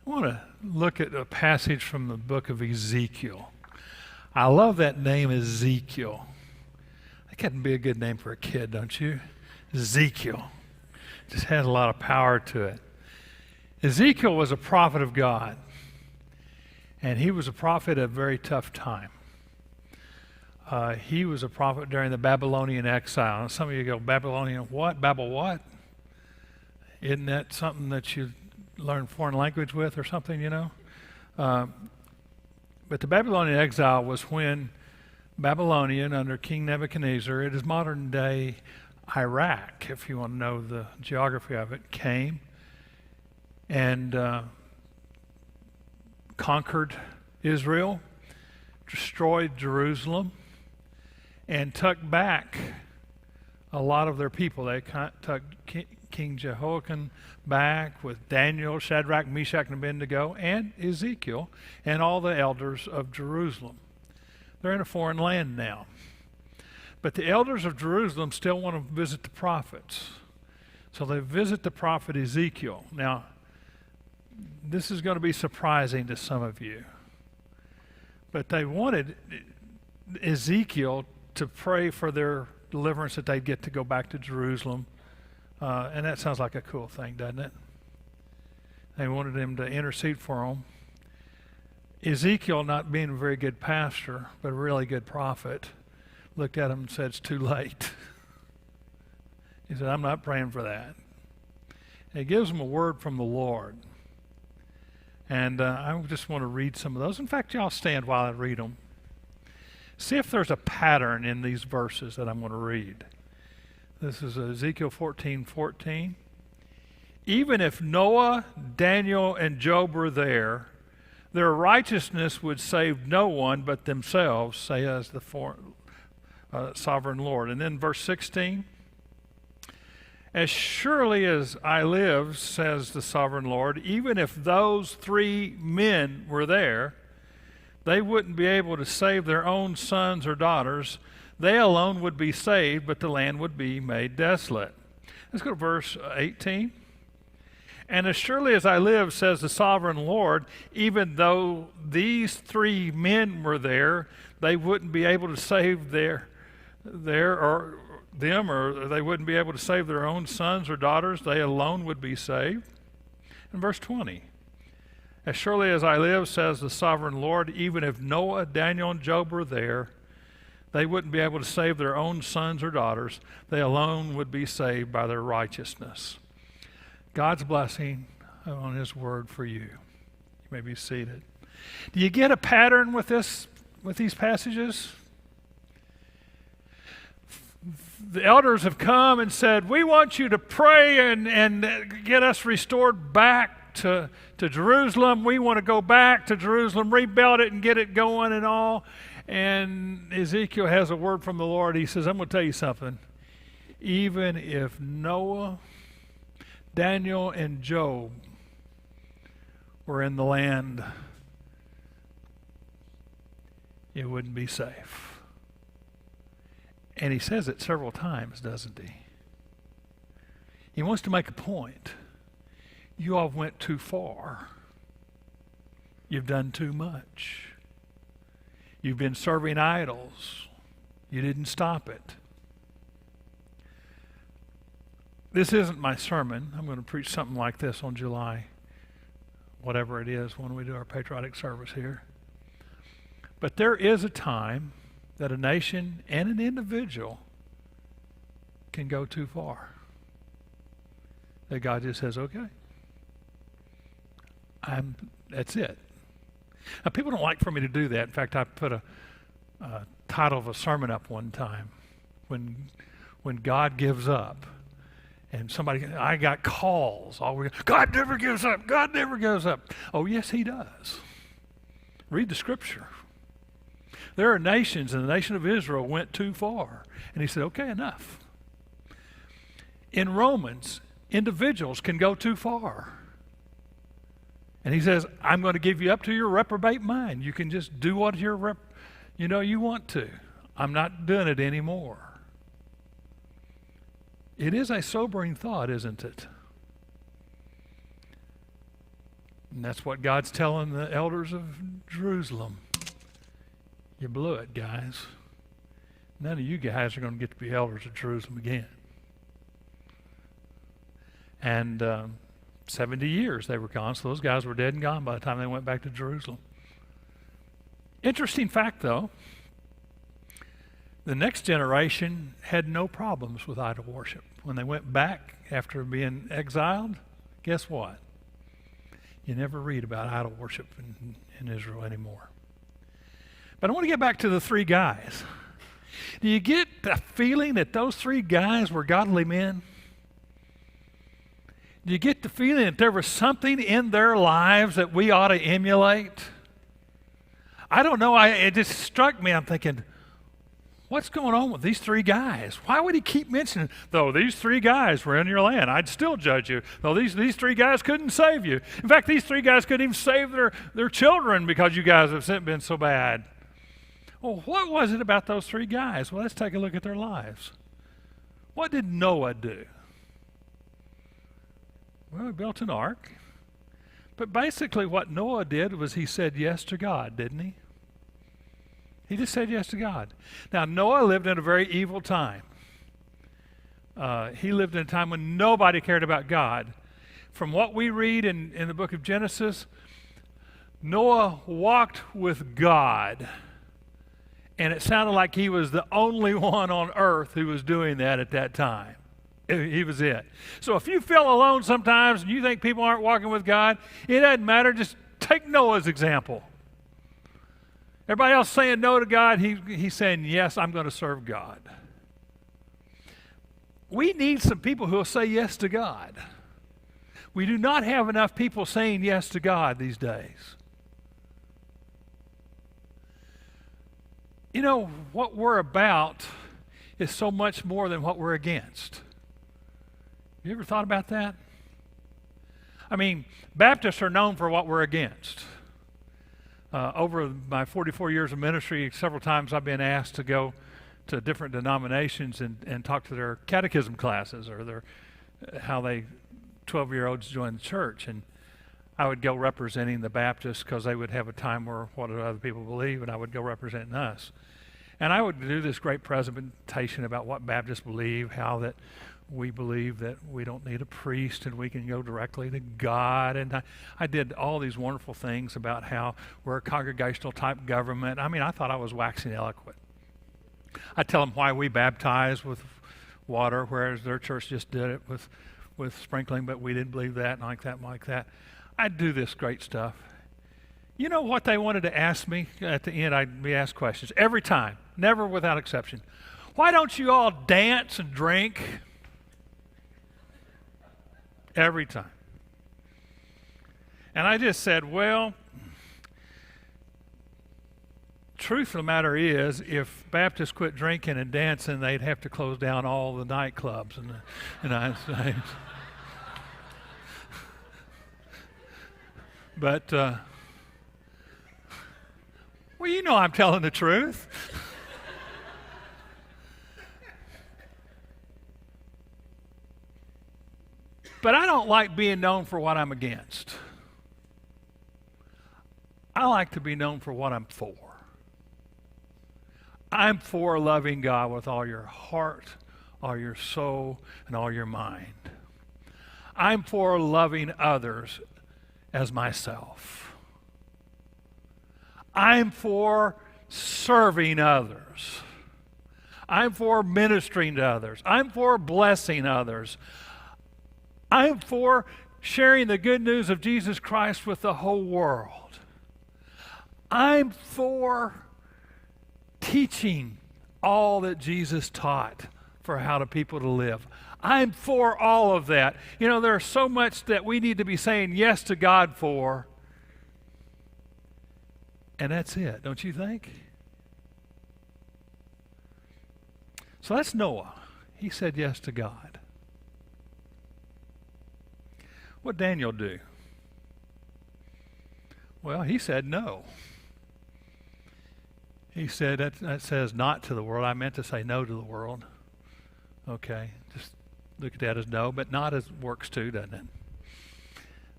I want to look at a passage from the book of Ezekiel. I love that name, Ezekiel. That can be a good name for a kid, don't you? Ezekiel. Just has a lot of power to it. Ezekiel was a prophet of God, and he was a prophet at a very tough time. He was a prophet during the Babylonian exile. And some of you go, Babylonian what? Babel what? Isn't that something that you learn foreign language with or something, you know? But the Babylonian exile was when Babylonian under King Nebuchadnezzar, it is modern day Iraq, if you want to know the geography of it, came and conquered Israel, destroyed Jerusalem, and took back a lot of their people. They took King Jehoiakim back with Daniel, Shadrach, Meshach, and Abednego, and Ezekiel, and all the elders of Jerusalem. They're in a foreign land now. But the elders of Jerusalem still want to visit the prophets. So they visit the prophet Ezekiel. Now, this is going to be surprising to some of you. But they wanted Ezekiel to pray for their deliverance, that they'd get to go back to Jerusalem. And that sounds like a cool thing, doesn't it? They wanted him to intercede for them. Ezekiel, not being a very good pastor, but a really good prophet, looked at him and said, it's too late. He said, I'm not praying for that. And he gives him a word from the Lord. And I just want to read some of those. In fact, y'all stand while I read them. See if there's a pattern in these verses that I'm going to read. This is Ezekiel 14:14. Even if Noah, Daniel, and Job were there, their righteousness would save no one but themselves, says the sovereign Lord. And then verse 16. As surely as I live, says the sovereign Lord, even if those three men were there, they wouldn't be able to save their own sons or daughters. They alone would be saved, but the land would be made desolate. Let's go to verse 18. And as surely as I live, says the sovereign Lord, even though these three men were there, they wouldn't be able to save them, or they wouldn't be able to save their own sons or daughters. They alone would be saved. And verse 20. As surely as I live, says the sovereign Lord, even if Noah, Daniel, and Job were there, they wouldn't be able to save their own sons or daughters. They alone would be saved by their righteousness. God's blessing on his word for you. You may be seated. Do you get a pattern with these passages? The elders have come and said, we want you to pray and get us restored back to Jerusalem. We want to go back to Jerusalem, rebuild it and get it going and all. And Ezekiel has a word from the Lord. He says, I'm going to tell you something. Even if Noah, Daniel, and Job were in the land, it wouldn't be safe. And he says it several times, doesn't he? He wants to make a point. You all went too far. You've done too much. You've been serving idols. You didn't stop it. This isn't my sermon. I'm going to preach something like this on July, whatever it is, when we do our patriotic service here. But there is a time that a nation and an individual can go too far. That God just says, okay, that's it. Now, people don't like for me to do that. In fact, I put a title of a sermon up one time, when God gives up. And I got calls. God never gives up. God never gives up. Oh, yes, he does. Read the scripture. There are nations, and the nation of Israel went too far. And he said, okay, enough. In Romans, individuals can go too far. And he says, I'm going to give you up to your reprobate mind. You can just do what you want to. I'm not doing it anymore. It is a sobering thought, isn't it? And that's what God's telling the elders of Jerusalem. You blew it, guys. None of you guys are going to get to be elders of Jerusalem again. And 70 years they were gone, so those guys were dead and gone by the time they went back to Jerusalem. Interesting fact, though, the next generation had no problems with idol worship. When they went back after being exiled, guess what? You never read about idol worship in Israel anymore. But I want to get back to the three guys. Do you get the feeling that those three guys were godly men? Do you get the feeling that there was something in their lives that we ought to emulate? I don't know. It just struck me. I'm thinking, what's going on with these three guys? Why would he keep mentioning, though these three guys were in your land, I'd still judge you. Though these three guys couldn't save you. In fact, these three guys couldn't even save their children because you guys have been so bad. Well, what was it about those three guys? Well, let's take a look at their lives. What did Noah do? Well, he built an ark. But basically what Noah did was he said yes to God, didn't he? He just said yes to God. Now, Noah lived in a very evil time. He lived in a time when nobody cared about God. From what we read in the book of Genesis, Noah walked with God. And it sounded like he was the only one on earth who was doing that at that time. He was it. So if you feel alone sometimes and you think people aren't walking with God, it doesn't matter. Just take Noah's example. Everybody else saying no to God, he's saying, yes, I'm going to serve God. We need some people who will say yes to God. We do not have enough people saying yes to God these days. You know, what we're about is so much more than what we're against. You ever thought about that? I mean, Baptists are known for what we're against. Over my 44 years of ministry, several times I've been asked to go to different denominations and talk to their catechism classes or how 12-year-olds join the church. And I would go representing the Baptists because they would have a time where what do other people believe, and I would go representing us. And I would do this great presentation about what Baptists believe, how that we believe that we don't need a priest and we can go directly to God. And I did all these wonderful things about how we're a congregational type government. I mean, I thought I was waxing eloquent. I tell them why we baptize with water, whereas their church just did it with sprinkling, but we didn't believe that and like that. I'd do this great stuff. You know what they wanted to ask me? At the end, I'd be asked questions every time, never without exception. Why don't you all dance and drink? Every time. And I just said, well, truth of the matter is, if Baptists quit drinking and dancing, they'd have to close down all the nightclubs in the United States. But, well, you know I'm telling the truth. But I don't like being known for what I'm against. I like to be known for what I'm for. I'm for loving God with all your heart, all your soul, and all your mind. I'm for loving others as myself. I'm for serving others. I'm for ministering to others. I'm for blessing others. I'm for sharing the good news of Jesus Christ with the whole world. I'm for teaching all that Jesus taught for how to people to live. I'm for all of that. You know, there's so much that we need to be saying yes to God for. And that's it, don't you think? So that's Noah. He said yes to God. What did Daniel do? Well, he said no. He said, that says not to the world. I meant to say no to the world. Okay, just look at that as no, but not as works too, doesn't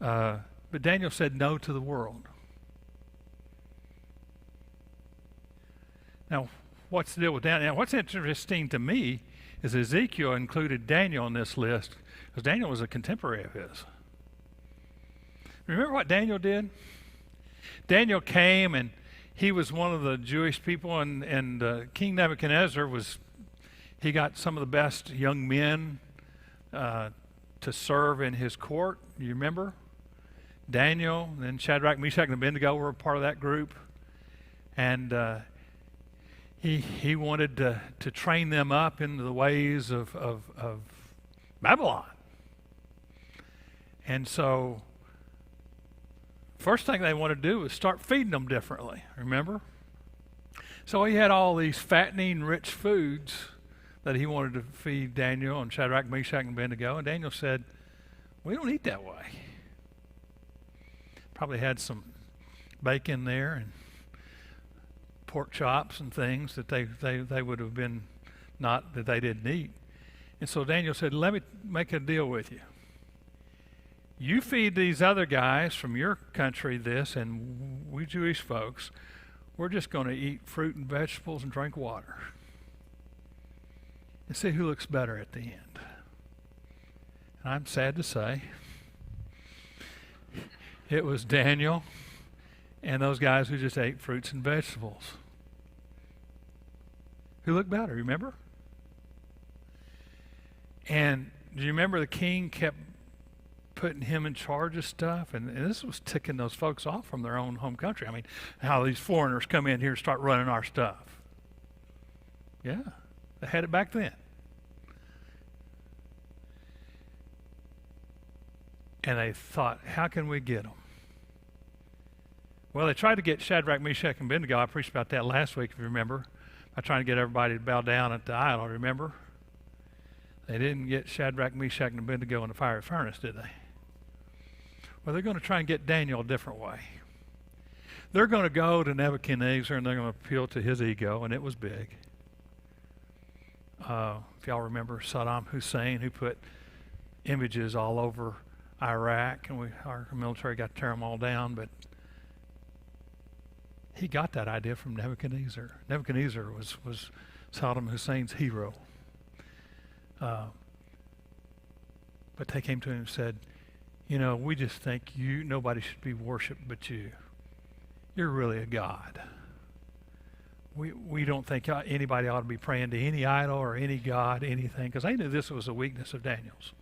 it? But Daniel said no to the world. Now, what's the deal with Daniel? Now, what's interesting to me is Ezekiel included Daniel on this list because Daniel was a contemporary of his. Remember what Daniel did? Daniel came and he was one of the Jewish people, and King Nebuchadnezzar he got some of the best young men to serve in his court. You remember? Daniel, and then Shadrach, Meshach, and Abednego were part of that group. And he wanted to train them up into the ways of Babylon. And so, first thing they wanted to do was start feeding them differently, remember? So he had all these fattening, rich foods that he wanted to feed Daniel and Shadrach, Meshach, and Abednego. And Daniel said, we don't eat that way. Probably had some bacon there and pork chops and things that they would have been not, that they didn't eat. And so Daniel said, let me make a deal with you. You feed these other guys from your country this, and we Jewish folks, we're just going to eat fruit and vegetables and drink water. And see who looks better at the end. And I'm sad to say, it was Daniel and those guys who just ate fruits and vegetables. Who looked better, remember? And do you remember the king kept putting him in charge of stuff? And this was ticking those folks off from their own home country. I mean, how these foreigners come in here and start running our stuff. Yeah, they had it back then. And they thought, how can we get them? Well, they tried to get Shadrach, Meshach, and Abednego. I preached about that last week, if you remember. By trying to get everybody to bow down at the idol, remember? They didn't get Shadrach, Meshach, and Abednego in the fiery furnace, did they? Well, they're going to try and get Daniel a different way. They're going to go to Nebuchadnezzar and they're going to appeal to his ego, and it was big. If y'all remember Saddam Hussein, who put images all over Iraq, and our military got to tear them all down, but he got that idea from Nebuchadnezzar. Nebuchadnezzar was Saddam Hussein's hero. But they came to him and said, you know, we just think nobody should be worshipped but you. You're really a god. We don't think anybody ought to be praying to any idol or any god, anything, because they knew this was a weakness of Daniel's.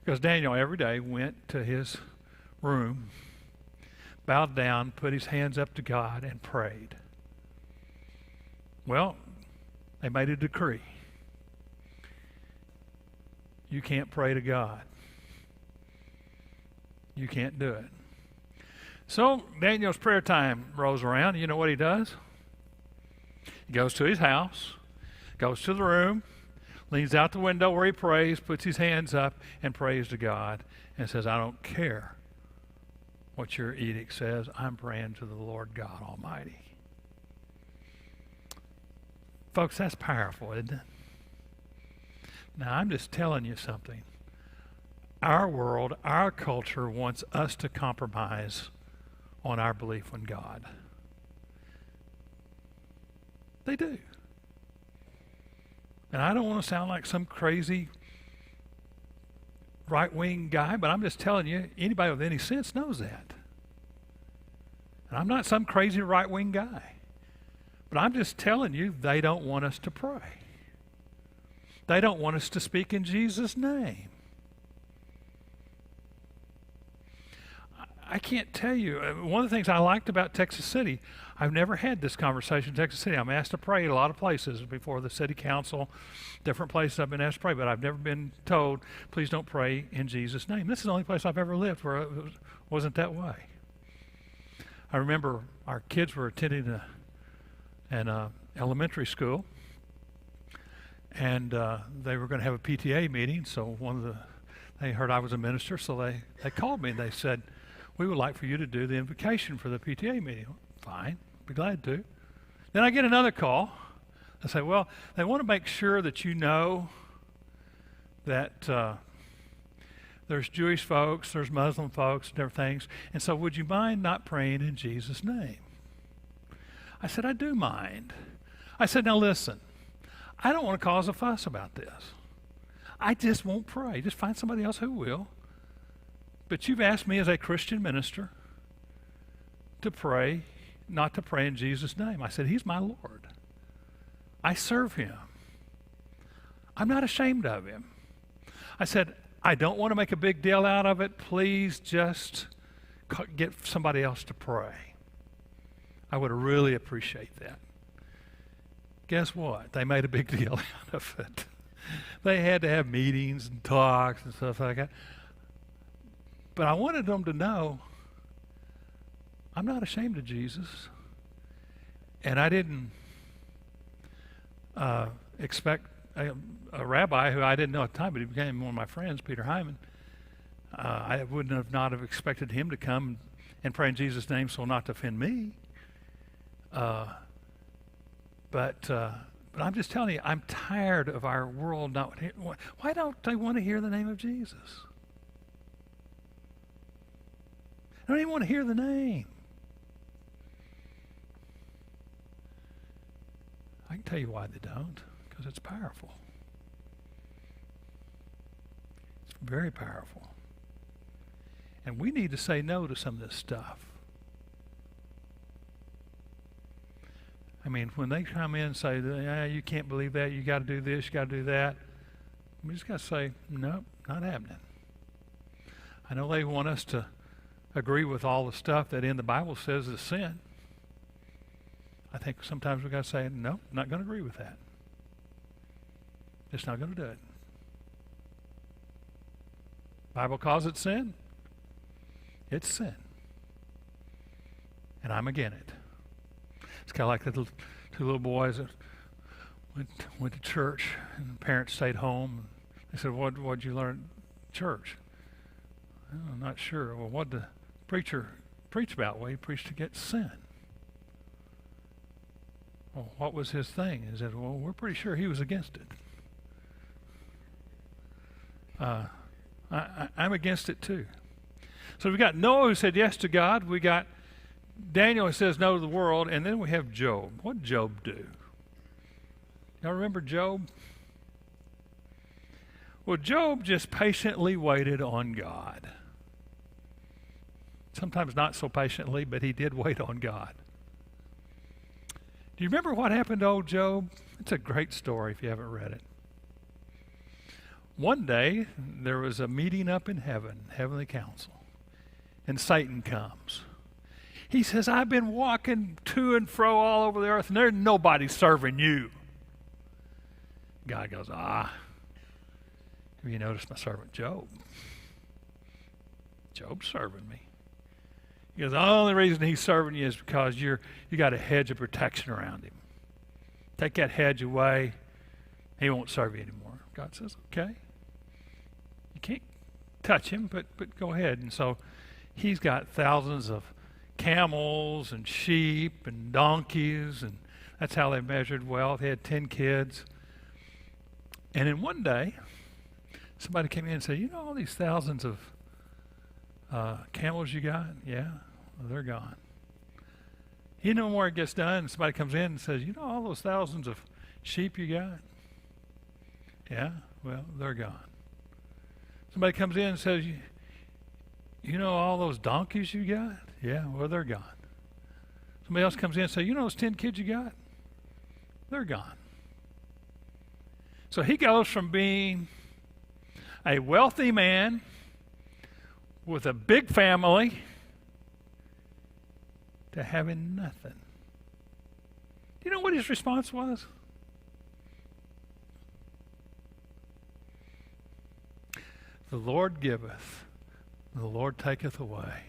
Because Daniel every day went to his room, bowed down, put his hands up to God, and prayed. Well, they made a decree. You can't pray to God. You can't do it. So Daniel's prayer time rolls around. You know what he does? He goes to his house, goes to the room, leans out the window where he prays, puts his hands up, and prays to God, and says, I don't care what your edict says. I'm praying to the Lord God Almighty. Folks, that's powerful, isn't it? Now, I'm just telling you something. Our world, our culture wants us to compromise on our belief in God. They do. And I don't want to sound like some crazy right-wing guy, but I'm just telling you, anybody with any sense knows that. And I'm not some crazy right-wing guy. But I'm just telling you, they don't want us to pray. They don't want us to speak in Jesus' name. I can't tell you. One of the things I liked about Texas City, I've never had this conversation in Texas City. I'm asked to pray at a lot of places before the city council, different places I've been asked to pray, but I've never been told, please don't pray in Jesus' name. This is the only place I've ever lived where it wasn't that way. I remember our kids were attending an elementary school, and they were going to have a PTA meeting, so they heard I was a minister, so they called me and they said, we would like for you to do the invocation for the PTA meeting. Fine, be glad to. Then I get another call. I say, well, they want to make sure that you know that there's Jewish folks, there's Muslim folks, different things. And so would you mind not praying in Jesus' name? I said, I do mind. I said, now listen, I don't want to cause a fuss about this. I just won't pray. Just find somebody else who will. But you've asked me as a Christian minister to pray, not to pray in Jesus' name. I said, he's my Lord. I serve him. I'm not ashamed of him. I said, I don't want to make a big deal out of it. Please just get somebody else to pray. I would really appreciate that. Guess what? They made a big deal out of it. They had to have meetings and talks and stuff like that. But I wanted them to know I'm not ashamed of Jesus. And I didn't expect a rabbi who I didn't know at the time, but he became one of my friends, Peter Hyman. I wouldn't have not have expected him to come and pray in Jesus' name so not to offend me. But I'm just telling you, I'm tired of our world not. Why don't they want to hear the name of Jesus? They don't even want to hear the name. I can tell you why they don't, because it's powerful. It's very powerful. And we need to say no to some of this stuff. I mean, when they come in and say, you can't believe that, you got to do this, you got to do that, we just got to say, nope, not happening. I know they want us to agree with all the stuff that in the Bible says is sin. I think sometimes we've got to say, no, not going to agree with that. Just not going to do it. Bible calls it sin. It's sin. And I'm against it. It's kind of like the two little boys that went to church and the parents stayed home. They said, what'd you learn at church? I'm not sure. Well, what did the preacher preach about? Well, he preached against sin. Well, what was his thing? He said, well, we're pretty sure he was against it. I'm against it too. So we got Noah who said yes to God. We got Daniel who says no to the world. And then we have Job. What did Job do? Y'all remember Job? Well, Job just patiently waited on God. Sometimes not so patiently, but he did wait on God. Do you remember what happened to old Job? It's a great story if you haven't read it. One day, there was a meeting up in heaven, heavenly council, and Satan comes. He says, I've been walking to and fro all over the earth, and there's nobody serving you. God goes, have you noticed my servant Job? Job's serving me. He goes, the only reason he's serving you is because you got a hedge of protection around him. Take that hedge away, he won't serve you anymore. God says, okay. You can't touch him, but go ahead. And so he's got thousands of camels and sheep and donkeys, and that's how they measured wealth. He had 10 kids. And then one day, somebody came in and said, you know all these thousands of camels you got? Yeah, well, they're gone. You know where it gets done, somebody comes in and says, you know all those thousands of sheep you got? Yeah, well, they're gone. Somebody comes in and says, you know all those donkeys you got? Yeah, well, they're gone. Somebody else comes in and says, you know those 10 kids you got? They're gone. So he goes from being a wealthy man with a big family to having nothing. Do you know what his response was? The Lord giveth, the Lord taketh away.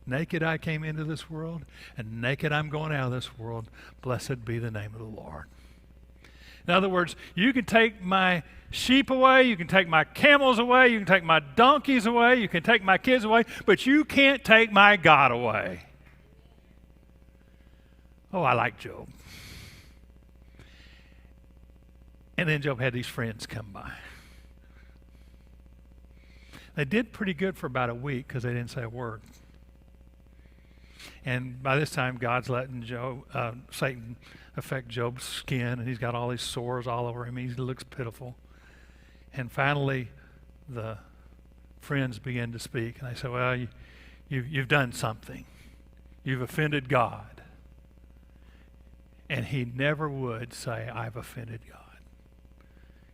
Naked I came into this world, and naked I'm going out of this world. Blessed be the name of the Lord. In other words, you can take my sheep away, you can take my camels away, you can take my donkeys away, you can take my kids away, but you can't take my God away. Oh, I like Job. And then Job had these friends come by. They did pretty good for about a week because they didn't say a word. And by this time, God's letting Satan affect Job's skin, and he's got all these sores all over him. He looks pitiful. And finally, the friends begin to speak, and they say, well, you've done something. You've offended God. And he never would say, I've offended God.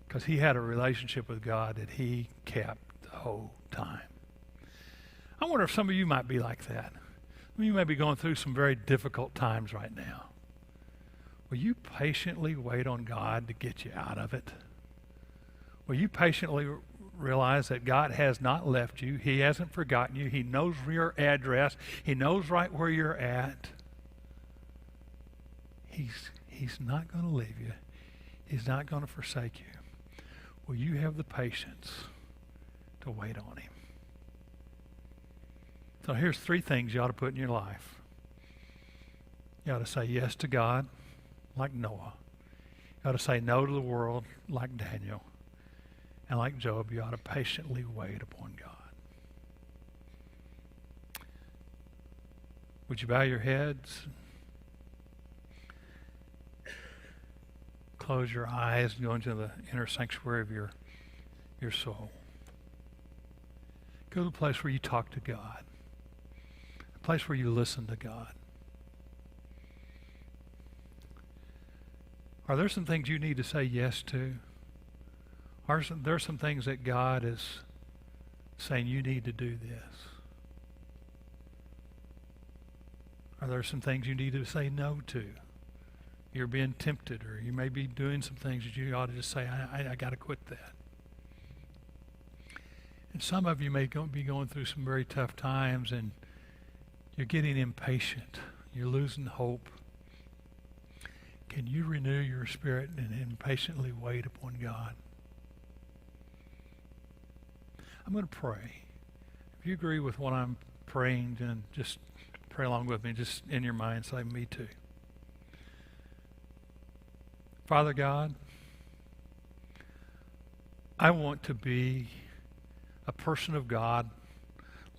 Because he had a relationship with God that he kept the whole time. I wonder if some of you might be like that. You may be going through some very difficult times right now. Will you patiently wait on God to get you out of it? Will you patiently realize that God has not left you? He hasn't forgotten you. He knows your address. He knows right where you're at. He's not going to leave you. He's not going to forsake you. Will you have the patience to wait on him? So here's 3 things you ought to put in your life. You ought to say yes to God, like Noah. You ought to say no to the world, like Daniel. And like Job, you ought to patiently wait upon God. Would you bow your heads? Close your eyes and go into the inner sanctuary of your soul. Go to the place where you talk to God. A place where you listen to God. Are there some things you need to say yes to? Are there some things that God is saying you need to do this? Are there some things you need to say no to? You're being tempted, or you may be doing some things that you ought to just say, I got to quit that. And some of you may be going through some very tough times, and you're getting impatient. You're losing hope. Can you renew your spirit and patiently wait upon God? I'm going to pray. If you agree with what I'm praying, then just pray along with me. Just in your mind say, me too. Father God, I want to be a person of God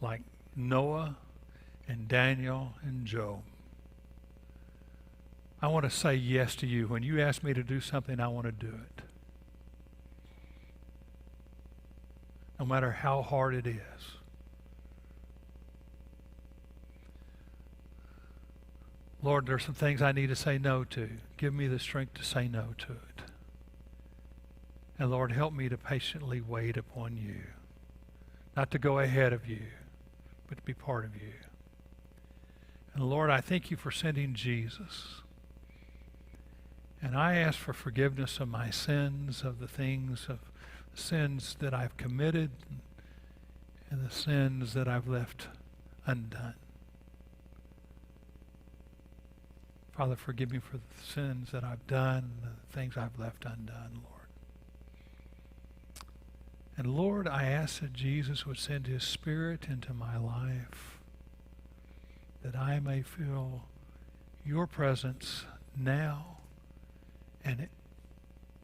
like Noah and Daniel and Job. I want to say yes to you. When you ask me to do something, I want to do it. No matter how hard it is. Lord, there are some things I need to say no to. Give me the strength to say no to it. And Lord, help me to patiently wait upon you. Not to go ahead of you, but to be part of you. And Lord, I thank you for sending Jesus. And I ask for forgiveness of my sins, of the sins that I've committed, and the sins that I've left undone. Father, forgive me for the sins that I've done, the things I've left undone, Lord. And Lord, I ask that Jesus would send his Spirit into my life, that I may feel your presence now and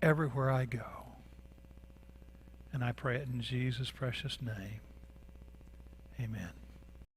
everywhere I go. And I pray it in Jesus' precious name. Amen.